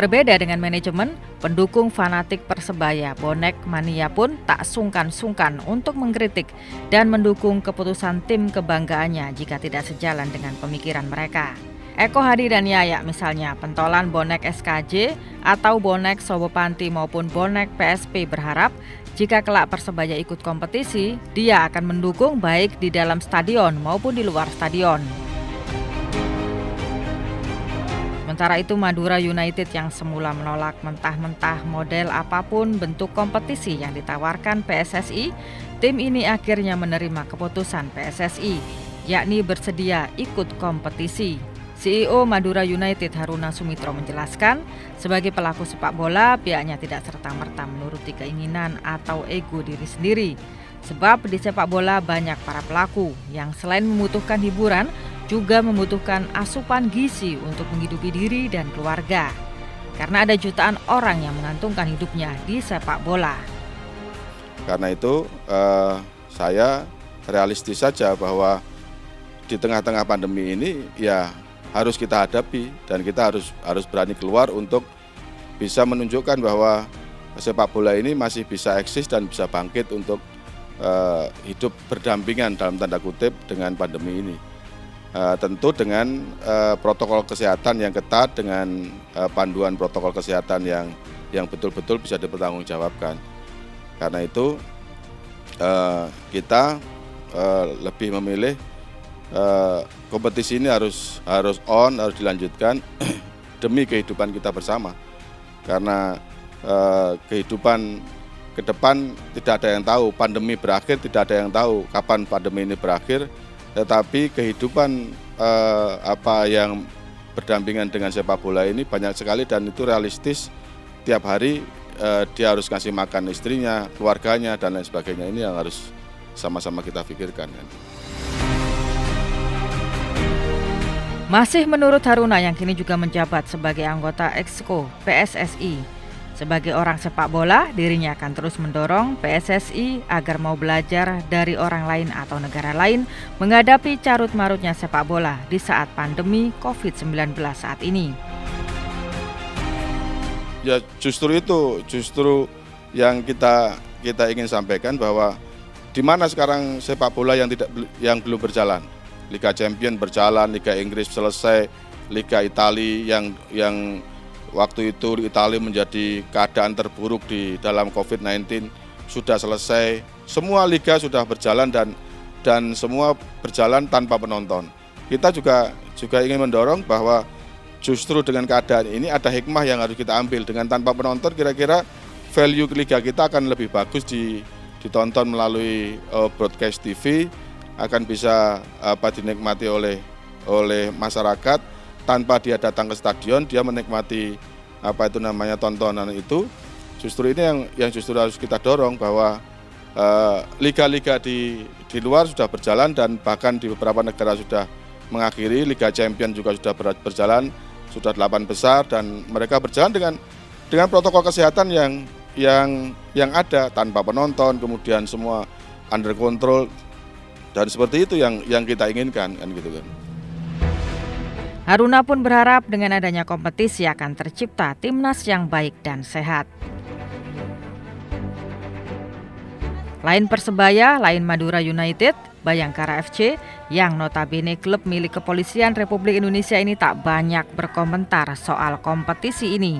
Berbeda dengan manajemen, pendukung fanatik Persebaya bonek mania pun tak sungkan-sungkan untuk mengkritik dan mendukung keputusan tim kebanggaannya jika tidak sejalan dengan pemikiran mereka. Eko Hadi dan Yaya misalnya, pentolan bonek SKJ atau bonek Sobopanti maupun bonek PSP berharap jika kelak Persebaya ikut kompetisi, dia akan mendukung baik di dalam stadion maupun di luar stadion. Sementara itu Madura United yang semula menolak mentah-mentah model apapun bentuk kompetisi yang ditawarkan PSSI, tim ini akhirnya menerima keputusan PSSI, yakni bersedia ikut kompetisi. CEO Madura United Haruna Sumitro menjelaskan, sebagai pelaku sepak bola, pihaknya tidak serta-merta menuruti keinginan atau ego diri sendiri. Sebab di sepak bola banyak para pelaku yang selain membutuhkan hiburan, juga membutuhkan asupan gizi untuk menghidupi diri dan keluarga. Karena ada jutaan orang yang menggantungkan hidupnya di sepak bola. Karena itu saya realistis saja bahwa di tengah-tengah pandemi ini ya harus kita hadapi dan kita harus berani keluar untuk bisa menunjukkan bahwa sepak bola ini masih bisa eksis dan bisa bangkit untuk hidup berdampingan dalam tanda kutip dengan pandemi ini. Tentu dengan protokol kesehatan yang ketat, dengan panduan protokol kesehatan yang betul-betul bisa dipertanggungjawabkan. Karena itu kita lebih memilih kompetisi ini harus dilanjutkan demi kehidupan kita bersama. Karena kehidupan ke depan tidak ada yang tahu, pandemi berakhir tidak ada yang tahu kapan pandemi ini berakhir. Tetapi kehidupan apa yang berdampingan dengan sepak bola ini banyak sekali dan itu realistis. Tiap hari dia harus ngasih makan istrinya, keluarganya dan lain sebagainya. Ini yang harus sama-sama kita pikirkan. Masih menurut Haruna yang kini juga menjabat sebagai anggota Exco PSSI. Sebagai orang sepak bola, dirinya akan terus mendorong PSSI agar mau belajar dari orang lain atau negara lain menghadapi carut-marutnya sepak bola di saat pandemi COVID-19 saat ini. Ya justru yang kita ingin sampaikan bahwa di mana sekarang sepak bola yang belum berjalan. Liga Champions berjalan, Liga Inggris selesai, Liga Italia yang waktu itu Italia menjadi keadaan terburuk di dalam COVID-19 sudah selesai. Semua liga sudah berjalan dan semua berjalan tanpa penonton. Kita juga ingin mendorong bahwa justru dengan keadaan ini ada hikmah yang harus kita ambil. Dengan tanpa penonton kira-kira value liga kita akan lebih bagus ditonton melalui broadcast TV, akan bisa dinikmati oleh masyarakat. Tanpa dia datang ke stadion, dia menikmati tontonan itu. Justru ini yang justru harus kita dorong bahwa liga-liga di luar sudah berjalan dan bahkan di beberapa negara sudah mengakhiri. Liga Champions juga sudah berjalan, sudah 8 besar dan mereka berjalan dengan protokol kesehatan yang ada tanpa penonton, kemudian semua under control dan seperti itu yang kita inginkan kan gitu kan. Haruna pun berharap dengan adanya kompetisi akan tercipta timnas yang baik dan sehat. Lain Persebaya, lain Madura United, Bayangkara FC yang notabene klub milik Kepolisian Republik Indonesia ini tak banyak berkomentar soal kompetisi ini.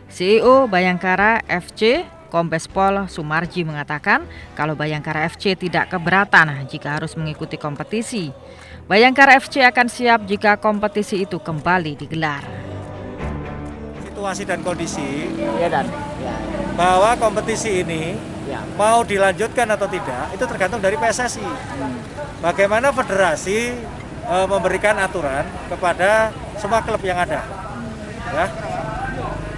CEO Bayangkara FC, Kombes Pol Sumarji mengatakan kalau Bayangkara FC tidak keberatan jika harus mengikuti kompetisi. Bayangkara FC akan siap jika kompetisi itu kembali digelar. Situasi dan kondisi bahwa kompetisi ini mau dilanjutkan atau tidak itu tergantung dari PSSI. Bagaimana federasi memberikan aturan kepada semua klub yang ada. Ya.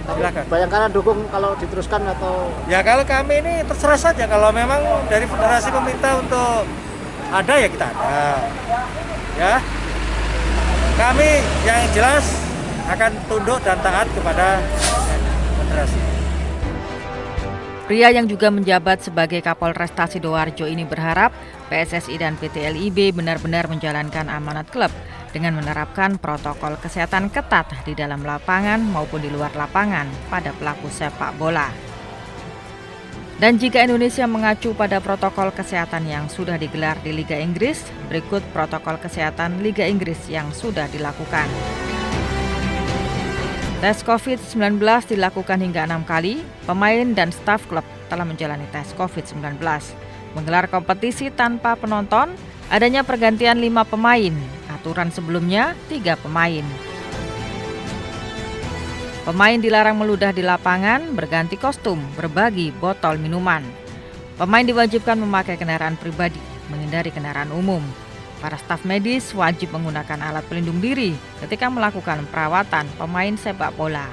Silakan. Bayangkara dukung kalau diteruskan atau? Ya kalau kami ini terserah saja, kalau memang dari federasi meminta untuk ada ya kita ada. Ya, kami yang jelas akan tunduk dan taat kepada federasi. Pria yang juga menjabat sebagai Kapolresta Sidoarjo ini berharap PSSI dan PT LIB benar-benar menjalankan amanat klub dengan menerapkan protokol kesehatan ketat di dalam lapangan maupun di luar lapangan pada pelaku sepak bola. Dan jika Indonesia mengacu pada protokol kesehatan yang sudah digelar di Liga Inggris, berikut protokol kesehatan Liga Inggris yang sudah dilakukan. Tes COVID-19 dilakukan hingga 6 kali. Pemain dan staf klub telah menjalani tes COVID-19. Menggelar kompetisi tanpa penonton, adanya pergantian 5 pemain. Aturan sebelumnya 3 pemain. Pemain dilarang meludah di lapangan, berganti kostum, berbagi botol minuman. Pemain diwajibkan memakai kendaraan pribadi, menghindari kendaraan umum. Para staf medis wajib menggunakan alat pelindung diri ketika melakukan perawatan pemain sepak bola.